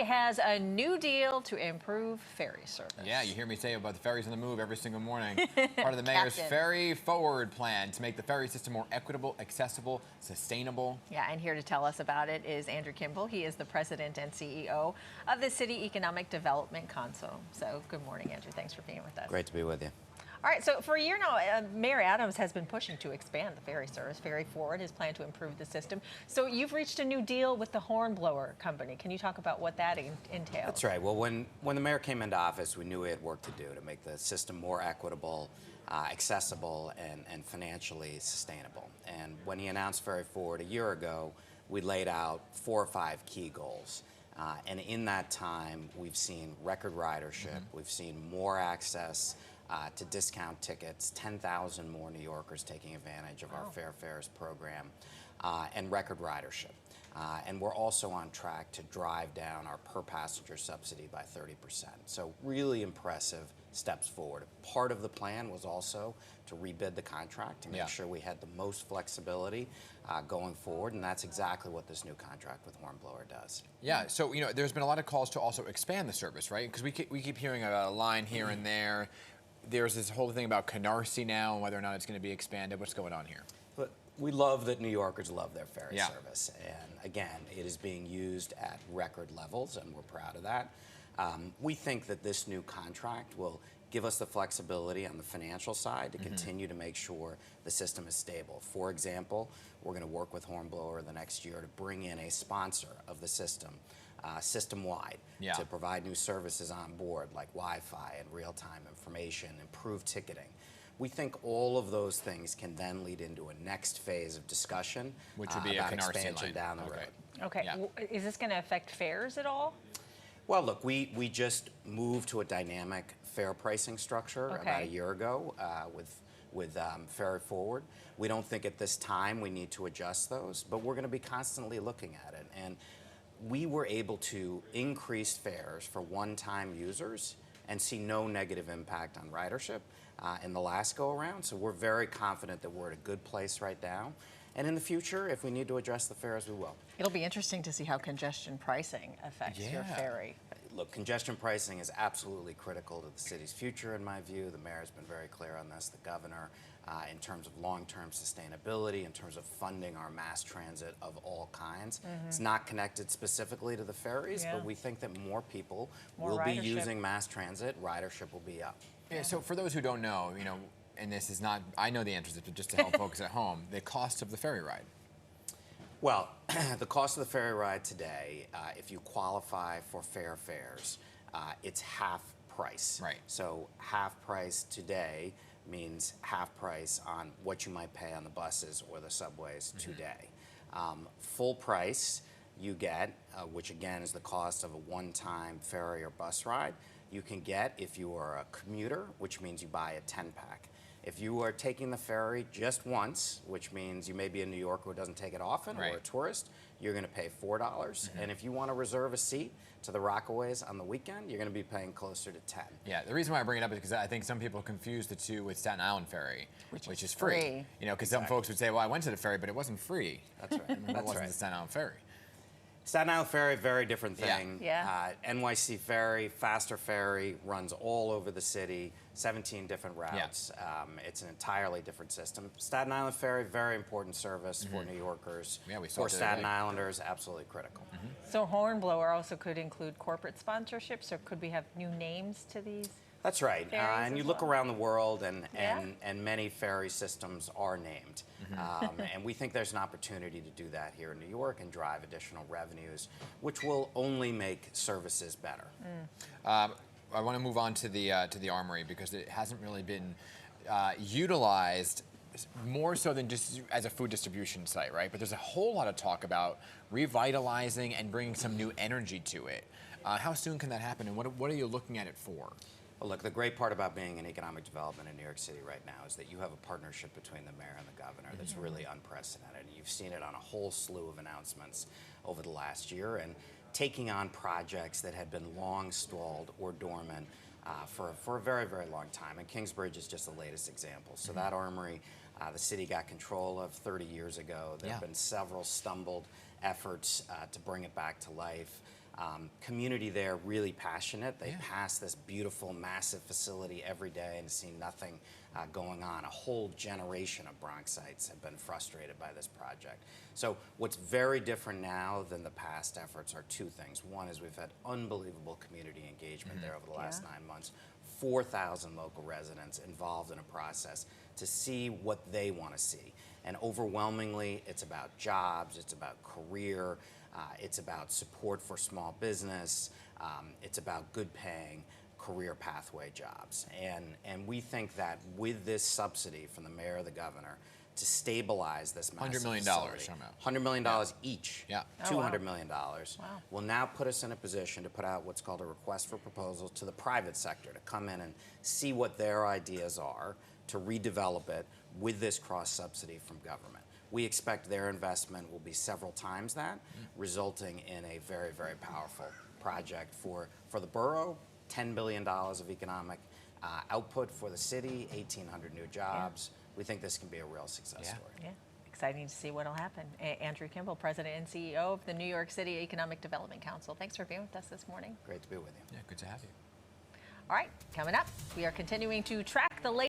Has a new deal to improve ferry service. Yeah, you hear me say about the ferries on the move every single morning. Part of the mayor's Ferry Forward plan to make the ferry system more equitable, accessible, sustainable. Yeah, and here to tell us about it is Andrew Kimball. He is the president and CEO of the City Economic Development Council. So good morning, Andrew. Thanks for being with us. Great to be with you. All right, so for a year now, Mayor Adams has been pushing to expand the ferry service. Ferry Forward has planned to improve the system. So you've reached a new deal with the Hornblower company. Can you talk about what that entails? That's right. Well, when the mayor came into office, we knew we had work to do to make the system more equitable, accessible, and financially sustainable. And when he announced Ferry Forward a year ago, we laid out 4 or 5 key goals. And in that time, we've seen record ridership. We've seen more access to discount tickets, 10,000 more New Yorkers taking advantage of our Fair Fares program, and record ridership. And we're also on track to drive down our per passenger subsidy by 30%. So really impressive steps forward. Part of the plan was also to rebid the contract to make sure we had the most flexibility going forward, and that's exactly what this new contract with Hornblower does. Yeah, so there's been a lot of calls to also expand the service, right? Because we keep hearing about a line here and there. There's this whole thing about Canarsie now and whether or not it's going to be expanded. What's going on here? But we love that New Yorkers love their ferry service. And again, it is being used at record levels, and we're proud of that. We think that this new contract will give us the flexibility on the financial side to continue to make sure the system is stable. For example, we're going to work with Hornblower the next year to bring in a sponsor of the system, system-wide, to provide new services on board like Wi-Fi and real-time information, improved ticketing. We think all of those things can then lead into a next phase of discussion, which would be about a Canarsie expansion line down the road. Okay, is this going to affect fares at all? Well, look, we just moved to a dynamic fare pricing structure about a year ago with Ferry Forward. We don't think at this time we need to adjust those, but we're going to be constantly looking at it. And we were able to increase fares for one-time users and see no negative impact on ridership in the last go-around. So we're very confident that we're at a good place right now. And in the future, if we need to address the fares, we will. It'll be interesting to see how congestion pricing affects your ferry. Look, congestion pricing is absolutely critical to the city's future, in my view. The mayor has been very clear on this, the governor, in terms of long-term sustainability, in terms of funding our mass transit of all kinds. It's not connected specifically to the ferries, but we think that more people will be using mass transit. Ridership will be up. Yeah, so for those who don't know, and this is not, I know the answers, but just to help folks at home, the cost of the ferry ride. Well, the cost of the ferry ride today, if you qualify for Fair Fares, it's half price. Right. So half price today means half price on what you might pay on the buses or the subways today. Full price you get, which again is the cost of a one-time ferry or bus ride, you can get if you are a commuter, which means you buy a 10-pack. If you are taking the ferry just once, which means you may be a New Yorker who doesn't take it often or a tourist, you're going to pay $4. And if you want to reserve a seat to the Rockaways on the weekend, you're going to be paying closer to $10. Yeah, the reason why I bring it up is because I think some people confuse the two with Staten Island Ferry, which is free. Because some folks would say, well, I went to the ferry, but it wasn't free. That's right. It wasn't the Staten Island Ferry. Staten Island Ferry, very different thing. NYC Ferry, faster ferry, runs all over the city, 17 different routes. It's an entirely different system. Staten Island Ferry, very important service for New Yorkers. For Staten Islanders, absolutely critical. So Hornblower also could include corporate sponsorships, or could we have new names to these? That's right. And you look around the world, and many ferry systems are named. And we think there's an opportunity to do that here in New York and drive additional revenues, which will only make services better. I want to move on to the Armory because it hasn't really been utilized more so than just as a food distribution site, right? But there's a whole lot of talk about revitalizing and bringing some new energy to it. How soon can that happen, and what are you looking at it for? Well, look, the great part about being in economic development in New York City right now is that you have a partnership between the mayor and the governor that's really unprecedented. You've seen it on a whole slew of announcements over the last year, and taking on projects that had been long stalled or dormant for a very, very long time. And Kingsbridge is just the latest example. So that armory, the city got control of 30 years ago. There have been several stumbled efforts to bring it back to life. Community there really passionate. They pass this beautiful, massive facility every day and see nothing going on. A whole generation of Bronxites have been frustrated by this project. So what's very different now than the past efforts are two things. One is we've had unbelievable community engagement there over the last 9 months. 4,000 local residents involved in a process to see what they want to see. And overwhelmingly, it's about jobs, it's about career, it's about support for small business, it's about good paying career pathway jobs. And we think that with this subsidy from the mayor or the governor to stabilize this massive $100 million facility, $100 million each, Yeah. $200 million, Wow. will now put us in a position to put out what's called a request for proposals to the private sector to come in and see what their ideas are to redevelop it with this cross subsidy from government. We expect their investment will be several times that, resulting in a very, very powerful project for the borough, $10 billion of economic output for the city, 1,800 new jobs. We think this can be a real success story. Yeah, exciting to see what will happen. Andrew Kimball, President and CEO of the New York City Economic Development Council. Thanks for being with us this morning. Great to be with you. Yeah, good to have you. All right, coming up, we are continuing to track the latest